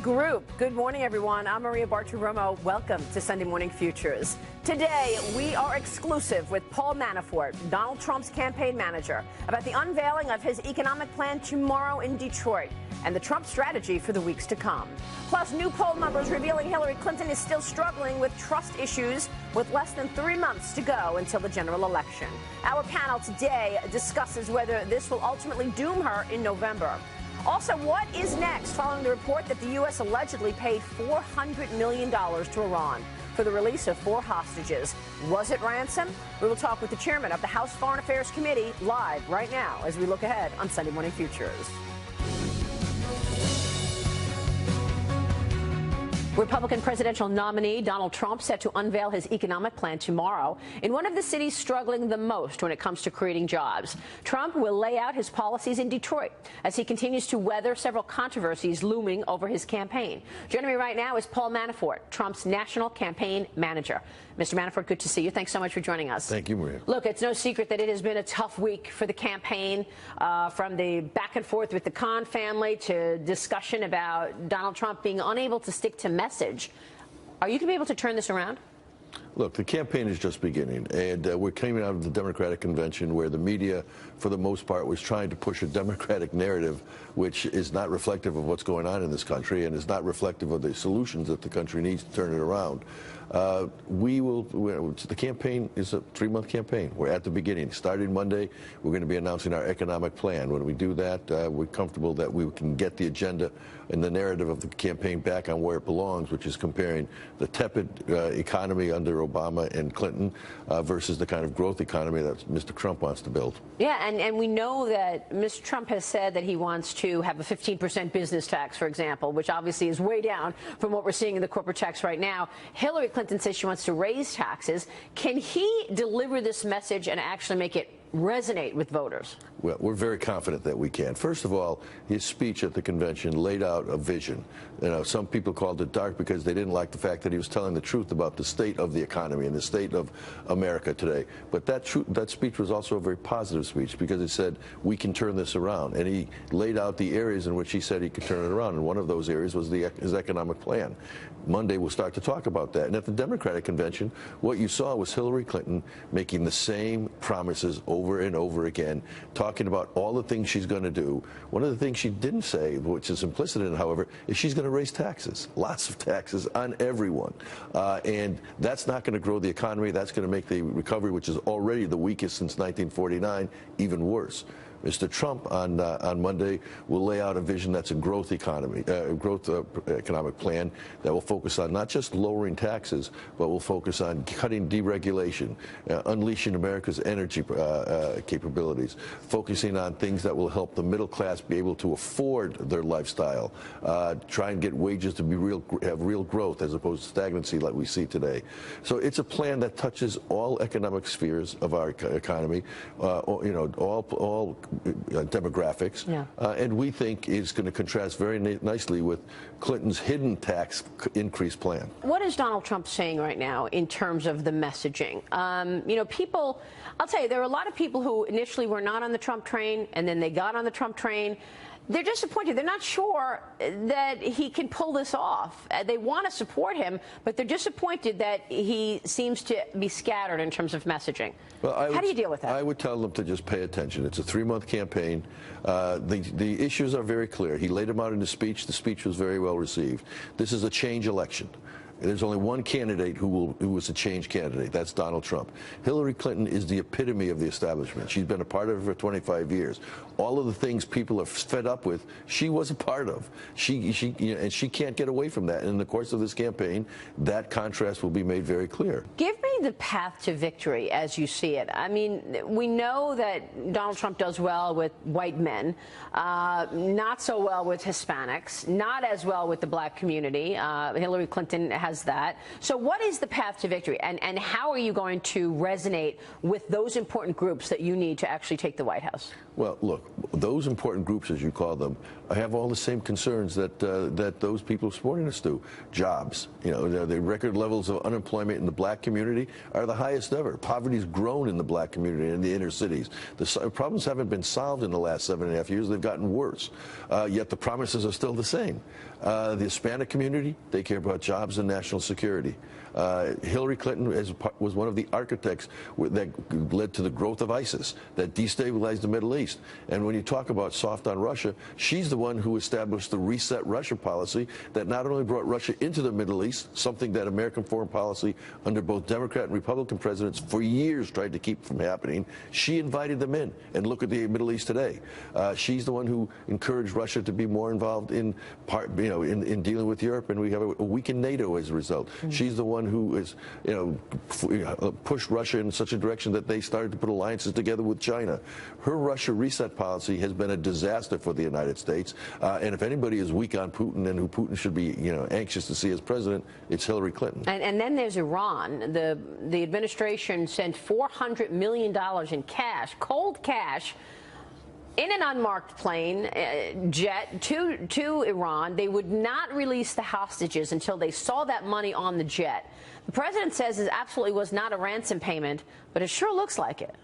regroup. Good morning, everyone. I'm Maria Bartiromo. Welcome to Sunday Morning Futures. Today, we are exclusive with Paul Manafort, Donald Trump's campaign manager, about the unveiling of his economic plan tomorrow in Detroit and the Trump strategy for the weeks to come. Plus, new poll numbers revealing Hillary Clinton is still struggling with trust issues with less than 3 months to go until the general election. Our panel today discusses whether this will ultimately doom her in November. Also, what is next following the report that the U.S. allegedly paid $400 million to Iran for the release of 4 hostages? Was it ransom? We will talk with the chairman of the House Foreign Affairs Committee live right now as we look ahead on Sunday Morning Futures. Republican presidential nominee Donald Trump set to unveil his economic plan tomorrow in one of the cities struggling the most when it comes to creating jobs. Trump will lay out his policies in Detroit as he continues to weather several controversies looming over his campaign. Joining me right now is Paul Manafort, Trump's national campaign manager. Mr. Manafort, good to see you. Thanks so much for joining us. Thank you, Maria. Look, it's no secret that it has been a tough week for the campaign, from the back and forth with the Khan family to discussion about Donald Trump being unable to stick to message. Are you going to be able to turn this around? Look, the campaign is just beginning, and we're coming out of the Democratic convention where the media, for the most part, was trying to push a Democratic narrative which is not reflective of what's going on in this country and is not reflective of the solutions that the country needs to turn it around. The campaign is a 3-month campaign. We're at the beginning. Starting Monday, we're going to be announcing our economic plan. When we do that, we're comfortable that we can get the agenda and the narrative of the campaign back on where it belongs, which is comparing the tepid economy under Obama and Clinton versus the kind of growth economy that Mr. Trump wants to build. Yeah, and we know that Mr. Trump has said that he wants to have a 15% business tax, for example, which obviously is way down from what we're seeing in the corporate tax right now. Hillary Clinton says she wants to raise taxes. Can he deliver this message and actually make it resonate with voters? Well, we're very confident that we can. First of all, his speech at the convention laid out a vision. You know, some people called it dark because they didn't like the fact that he was telling the truth about the state of the economy and the state of America today. But that speech was also a very positive speech because it said we can turn this around. And he laid out the areas in which he said he could turn it around. And one of those areas was his economic plan. Monday, we'll start to talk about that. And at the Democratic convention, what you saw was Hillary Clinton making the same promises over and over again, talking about all the things she's going to do. One of the things she didn't say, which is implicit in it, however, is she's going to raise taxes, lots of taxes on everyone. And that's not going to grow the economy. That's going to make the recovery, which is already the weakest since 1949, even worse. Mr. Trump on Monday will lay out a vision that's a growth economy, economic plan that will focus on not just lowering taxes, but will focus on cutting deregulation, unleashing America's energy capabilities, focusing on things that will help the middle class be able to afford their lifestyle, try and get wages to be have real growth as opposed to stagnancy like we see today. So it's a plan that touches all economic spheres of our economy, all demographics, yeah. And we think is going to contrast very nicely with Clinton's hidden tax increase plan. What is Donald Trump saying right now in terms of the messaging? People, I'll tell you, there are a lot of people who initially were not on the Trump train, and then they got on the Trump train. They're disappointed. They're not sure that he can pull this off. They want to support him, but they're disappointed that he seems to be scattered in terms of messaging. Well, how do you deal with that? I would tell them to just pay attention. It's a 3-month campaign. The issues are very clear. He laid them out in his speech. The speech was very well received. This is a change election. There's only one candidate who was a change candidate. That's Donald Trump. Hillary Clinton is the epitome of the establishment. She's been a part of it for 25 years. All of the things people are fed up with, she was a part of. And she can't get away from that. And in the course of this campaign, that contrast will be made very clear. Give me the path to victory as you see it. I mean, we know that Donald Trump does well with white men, not so well with Hispanics, not as well with the black community. Hillary Clinton has that. So what is the path to victory, and how are you going to resonate with those important groups that you need to actually take the White House? Well, look, those important groups, as you call them, have all the same concerns that those people supporting us do. Jobs, the record levels of unemployment in the black community are the highest ever. Poverty's grown in the black community in the inner cities. The problems haven't been solved in the last 7.5 years. They've gotten worse. Yet the promises are still the same. The Hispanic community, they care about jobs and national security. Hillary Clinton was one of the architects that led to the growth of ISIS, that destabilized the Middle East. And when you talk about soft on Russia, she's the one who established the Reset Russia policy that not only brought Russia into the Middle East, something that American foreign policy under both Democrat and Republican presidents for years tried to keep from happening. She invited them in. And look at the Middle East today. She's the one who encouraged Russia to be more involved in in dealing with Europe, and we have a weakened NATO as a result. She's the one who is, pushed Russia in such a direction that they started to put alliances together with China. Her Russia reset policy has been a disaster for the United States. And if anybody is weak on Putin and who Putin should be, anxious to see as president, it's Hillary Clinton. And then there's Iran. The administration sent $400 million in cash, cold cash, in an unmarked plane jet to Iran. They would not release the hostages until they saw that money on the jet. The president says it absolutely was not a ransom payment, but it sure looks like it.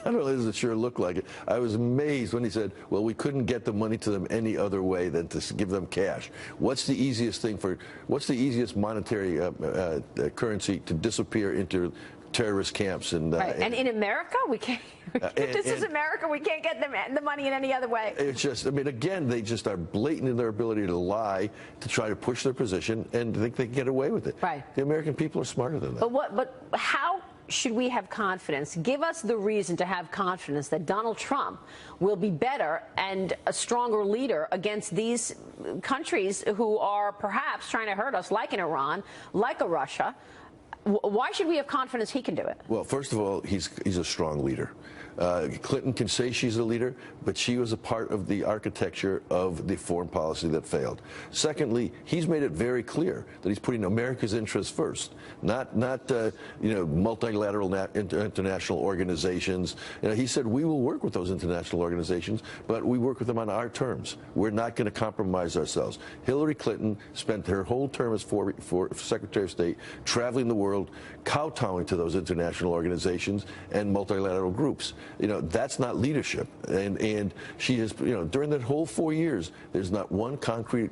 Not only does it sure look like it, I was amazed when he said, well, we couldn't get the money to them any other way than to give them cash. What's the easiest monetary currency to disappear into terrorist camps? And in America, we can't. This is America. We can't get the money in any other way. It's just, again, they just are blatant in their ability to lie, to try to push their position, and think they can get away with it. Right. The American people are smarter than that. But how should we have confidence? Give us the reason to have confidence that Donald Trump will be better and a stronger leader against these countries who are perhaps trying to hurt us, like in Iran, like a Russia. Why should we have confidence he can do it? Well, first of all, he's a strong leader. Clinton can say she's a leader, but she was a part of the architecture of the foreign policy that failed. Secondly, he's made it very clear that he's putting America's interests first, not multilateral international organizations. He said we will work with those international organizations, but we work with them on our terms. We're not going to compromise ourselves. Hillary Clinton spent her whole term as Secretary of State traveling the world, kowtowing to those international organizations and multilateral groups. That's not leadership. And she has, during that whole 4 years, there's not one concrete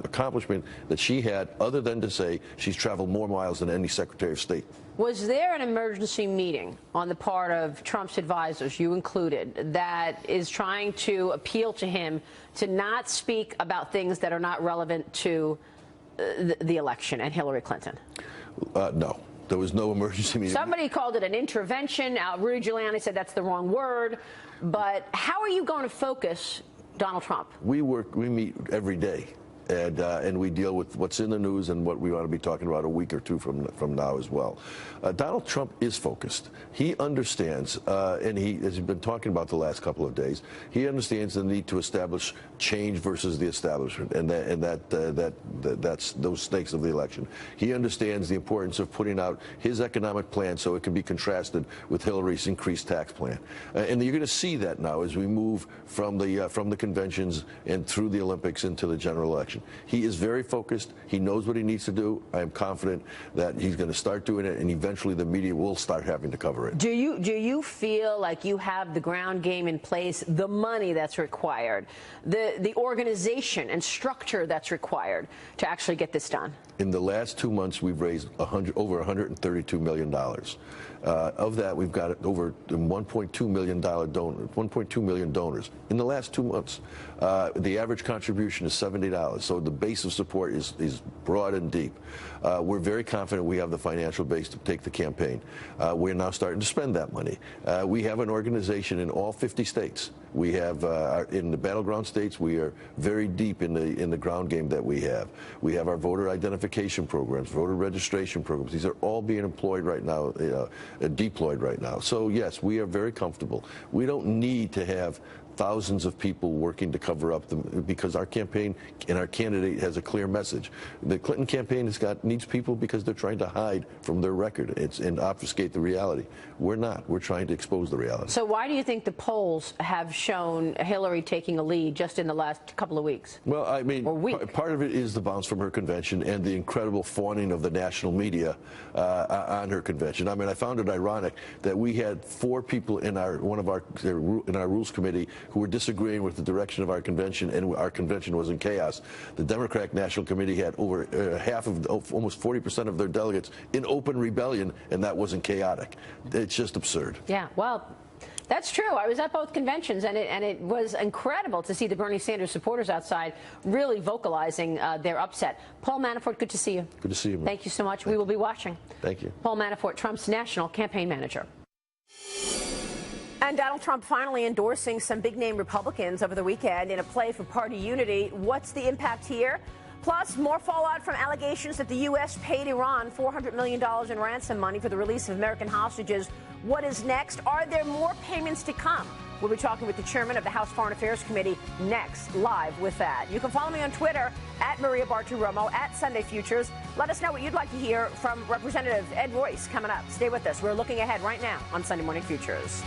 accomplishment that she had other than to say she's traveled more miles than any Secretary of State. Was there an emergency meeting on the part of Trump's advisors, you included, that is trying to appeal to him to not speak about things that are not relevant to the election and Hillary Clinton? No. There was no emergency meeting. Somebody called it an intervention. Rudy Giuliani said that's the wrong word. But how are you going to focus Donald Trump? We meet every day. And we deal with what's in the news and what we want to be talking about a week or two from now as well. Donald Trump is focused. He understands, and as he's been talking about the last couple of days, he understands the need to establish change versus the establishment, and that's those stakes of the election. He understands the importance of putting out his economic plan so it can be contrasted with Hillary's increased tax plan, and you're going to see that now as we move from the conventions and through the Olympics into the general election. He is very focused. He knows what he needs to do. I am confident that he's going to start doing it, and eventually the media will start having to cover it. Do you feel like you have the ground game in place, the money that's required, the organization and structure that's required to actually get this done? In the last 2 months, we've raised over $132 million. Of that, we've got over 1.2 million donors in the last 2 months. The average contribution is $70, so the base of support is broad and deep. We're very confident we have the financial base to take the campaign. We're now starting to spend that money. We have an organization in all 50 states. We have in the battleground states. We are very deep in the ground game that we have. We have our voter identification programs, voter registration programs. These are all being employed right now, deployed right now. So yes, we are very comfortable. We don't need to have thousands of people working to cover up because our campaign and our candidate has a clear message. The Clinton campaign needs people because they're trying to hide from their record and obfuscate the reality. We're not. We're trying to expose the reality. So why do you think the polls have shown Hillary taking a lead just in the last couple of weeks? Well, I mean, part of it is the bounce from her convention and the incredible fawning of the national media on her convention. I mean, I found it ironic that we had 4 people in our rules committee who were disagreeing with the direction of our convention, and our convention was in chaos. The Democratic National Committee had over half of, almost 40% of their delegates in open rebellion, and that wasn't chaotic. It's just absurd. Yeah, well, that's true. I was at both conventions, and it was incredible to see the Bernie Sanders supporters outside really vocalizing their upset. Paul Manafort, good to see you. Good to see you, man. Thank you so much. We will be watching. Thank you. Paul Manafort, Trump's national campaign manager. And Donald Trump finally endorsing some big-name Republicans over the weekend in a play for party unity. What's the impact here? Plus, more fallout from allegations that the U.S. paid Iran $400 million in ransom money for the release of American hostages. What is next? Are there more payments to come? We'll be talking with the chairman of the House Foreign Affairs Committee next, live with that. You can follow me on Twitter, @Maria Bartiromo, @Sunday Futures. Let us know what you'd like to hear from Representative Ed Royce coming up. Stay with us. We're looking ahead right now on Sunday Morning Futures.